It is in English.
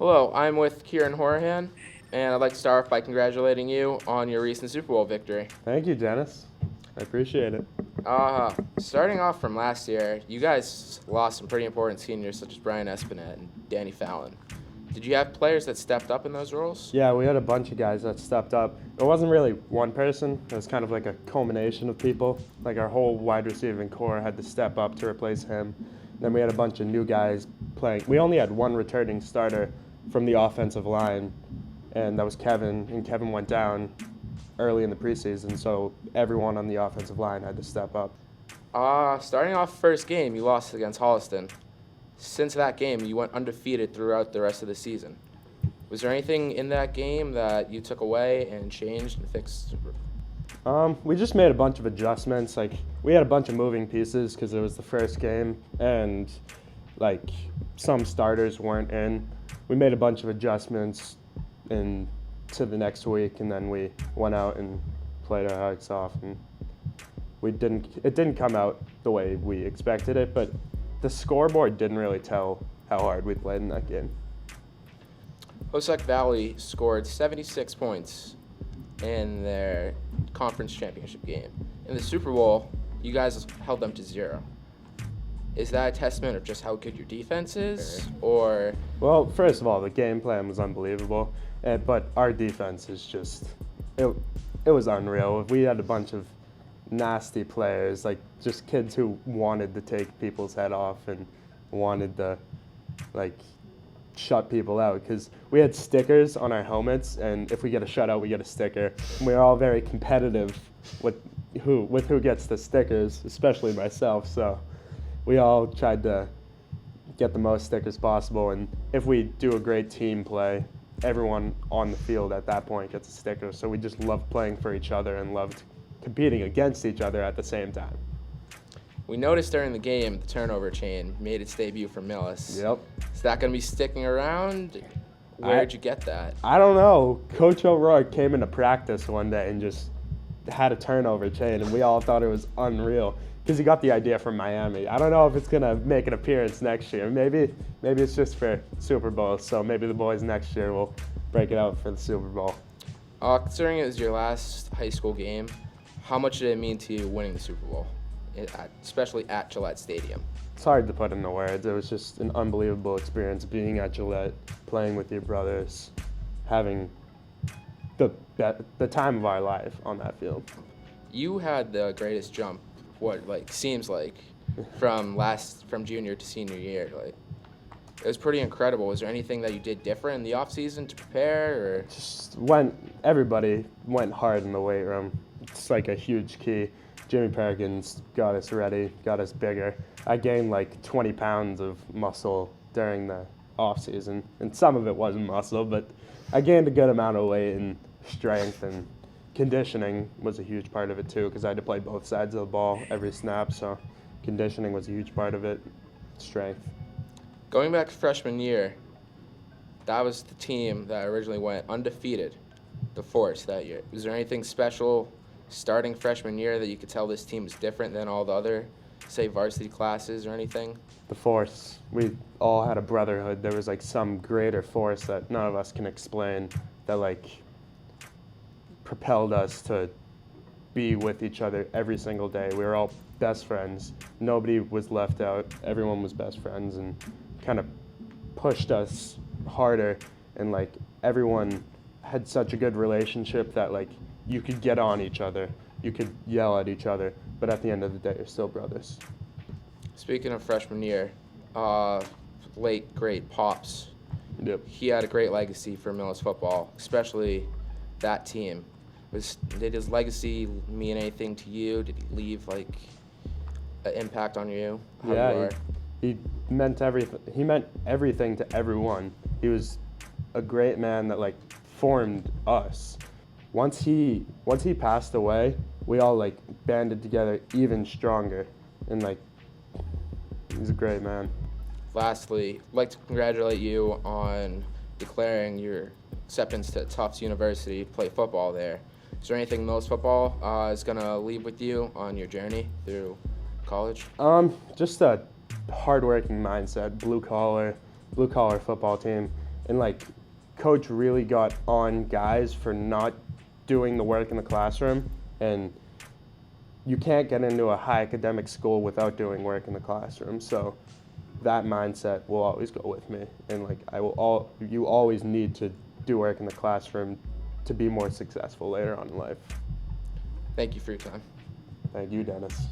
Hello, I'm with Kieran Horahan, and I'd like to start off by congratulating you on your recent Super Bowl victory. Thank you, Dennis. I appreciate it. Starting off from last year, you guys lost some pretty important seniors such as Brian Espinette and Danny Fallon. Did you have players that stepped up in those roles? Yeah, we had a bunch of guys that stepped up. It wasn't really one person. It was kind of like a culmination of people. Like our whole wide receiving core had to step up to replace him. Then we had a bunch of new guys playing. We only had one returning starter from the offensive line, and that was Kevin. And Kevin went down early in the preseason, so everyone on the offensive line had to step up. Starting off first game, you lost against Holliston. Since that game, you went undefeated throughout the rest of the season. Was there anything in that game that you took away and changed and fixed? We just made a bunch of adjustments. Like we had a bunch of moving pieces because it was the first game, and like some starters weren't in. We made a bunch of adjustments to the next week, and then we went out and played our hearts off. And it didn't come out the way we expected it, but the scoreboard didn't really tell how hard we played in that game. Ossack Valley scored 76 points in their conference championship game. In the Super Bowl, you guys held them to 0. Is that a testament of just how good your defense is, or? Well, first of all, the game plan was unbelievable, but our defense is just, it was unreal. We had a bunch of nasty players, like just kids who wanted to take people's head off and wanted to like shut people out, because we had stickers on our helmets, and if we get a shutout, we get a sticker. And we were all very competitive with who gets the stickers, especially myself. So we all tried to get the most stickers possible, and if we do a great team play, everyone on the field at that point gets a sticker. So we just loved playing for each other and loved competing against each other at the same time. We noticed during the game the turnover chain made its debut for Millis. Yep. Is that going to be sticking around? Where'd you get that? I don't know. Coach O'Rourke came into practice one day and just had a turnover chain, and we all thought it was unreal because he got the idea from Miami. I don't know if it's going to make an appearance next year. Maybe it's just for Super Bowl, so maybe the boys next year will break it out for the Super Bowl. Considering it was your last high school game, how much did it mean to you winning the Super Bowl, especially at Gillette Stadium? It's hard to put into words. It was just an unbelievable experience being at Gillette, playing with your brothers, having the time of our life on that field. You had the greatest jump, seems like, from junior to senior year. Like, it was pretty incredible. Was there anything that you did different in the off season to prepare, or? Everybody went hard in the weight room. It's like a huge key. Jimmy Perkins got us ready, got us bigger. I gained like 20 pounds of muscle during the off season, and some of it wasn't muscle, but I gained a good amount of weight, and strength and conditioning was a huge part of it too, because I had to play both sides of the ball every snap, so conditioning was a huge part of it, strength. Going back to freshman year, that was the team that originally went undefeated, the Force, that year. Was there anything special starting freshman year that you could tell this team is different than all the other, say, varsity classes or anything? The Force. We all had a brotherhood. There was like some greater force that none of us can explain that like propelled us to be with each other every single day. We were all best friends. Nobody was left out. Everyone was best friends, and kind of pushed us harder, and like everyone had such a good relationship that like you could get on each other, you could yell at each other, but at the end of the day, you're still brothers. Speaking of freshman year, late great Pops. Yep. He had a great legacy for Millis football, especially that team. Did his legacy mean anything to you? Did he leave like an impact on you? Yeah, he meant everything. He meant everything to everyone. He was a great man that like formed us. Once he passed away, we all like banded together even stronger, and like he's a great man. Lastly, I'd like to congratulate you on declaring your acceptance to Tufts University to play football there. Is there anything Millis football is going to leave with you on your journey through college? Just a hardworking mindset, blue collar football team. and like coach really got on guys for not doing the work in the classroom, and you can't get into a high academic school without doing work in the classroom. So that mindset will always go with me, and like you always need to do work in the classroom to be more successful later on in life. Thank you for your time. Thank you, Dennis.